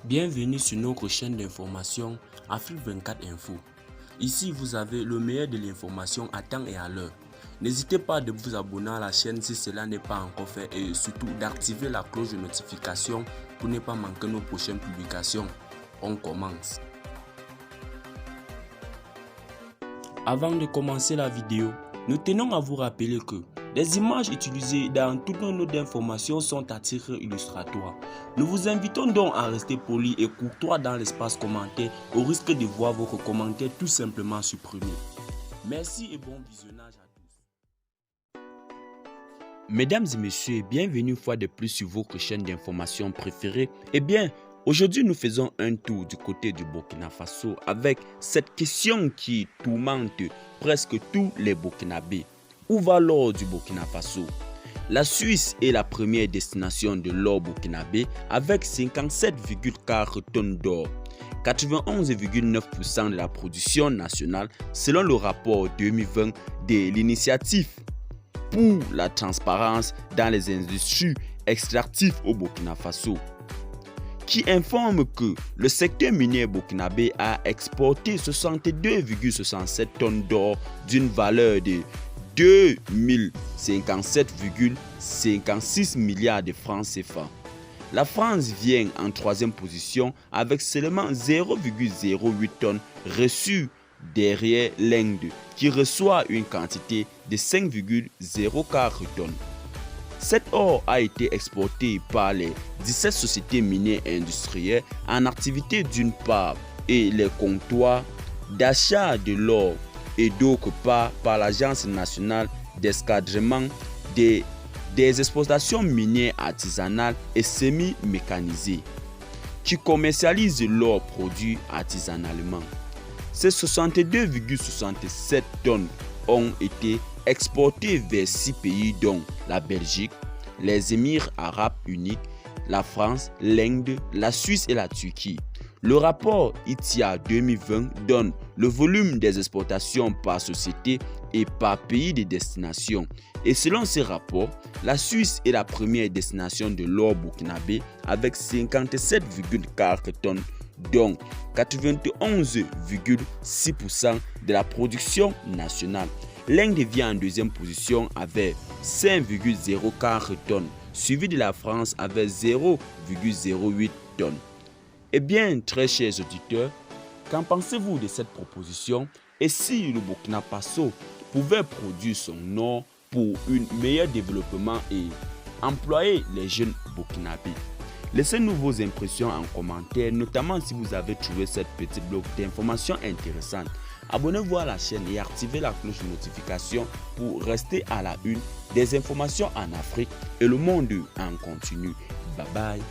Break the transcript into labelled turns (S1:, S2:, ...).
S1: Bienvenue sur notre chaîne d'information Afrique 24 Info. Ici, vous avez le meilleur de l'information à temps et à l'heure. N'hésitez pas de vous abonner à la chaîne si cela n'est pas encore fait et surtout d'activer la cloche de notification pour ne pas manquer nos prochaines publications. On commence. Avant de commencer la vidéo, nous tenons à vous rappeler que les images utilisées dans toutes nos notes d'information sont à titre illustratoire. Nous vous invitons donc à rester poli et courtois dans l'espace commentaire au risque de voir votre commentaire tout simplement supprimé. Merci et bon visionnage à tous. Mesdames et messieurs, bienvenue une fois de plus sur votre chaîne d'information préférée. Eh bien, aujourd'hui nous faisons un tour du côté du Burkina Faso avec cette question qui tourmente presque tous les Burkinabés. Où va l'or du Burkina Faso? La Suisse est la première destination de l'or burkinabé avec 57,4 tonnes d'or, 91,9% de la production nationale selon le rapport 2020 de l'initiative pour la transparence dans les industries extractives au Burkina Faso, qui informe que le secteur minier burkinabé a exporté 62,67 tonnes d'or d'une valeur de 2057,56 milliards de francs CFA. La France vient en troisième position avec seulement 0,08 tonnes reçues derrière l'Inde qui reçoit une quantité de 5,04 tonnes. Cet or a été exporté par les 17 sociétés minières industrielles en activité d'une part et les comptoirs d'achat de l'or et d'autre part par l'Agence nationale d'encadrement des exploitations minières artisanales et semi-mécanisées qui commercialise l'or produit artisanalement. Ces 62,67 tonnes ont été exportées vers 6 pays dont la Belgique, les Émirats arabes unis, la France, l'Inde, la Suisse et la Turquie. Le rapport ITIA 2020 donne le volume des exportations par société et par pays de destination. Et selon ce rapport, la Suisse est la première destination de l'or burkinabé avec 57,4 tonnes, dont 91,6% de la production nationale. L'Inde vient en deuxième position avec 5,04 tonnes, suivi de la France avec 0,08 tonnes. Eh bien, très chers auditeurs, qu'en pensez-vous de cette proposition? Et si le Burkina Faso pouvait produire son or pour un meilleur développement et employer les jeunes burkinabés? Laissez-nous vos impressions en commentaire, notamment si vous avez trouvé cette petite bloc d'informations intéressantes. Abonnez-vous à la chaîne et activez la cloche de notification pour rester à la une des informations en Afrique et le monde en continu. Bye bye.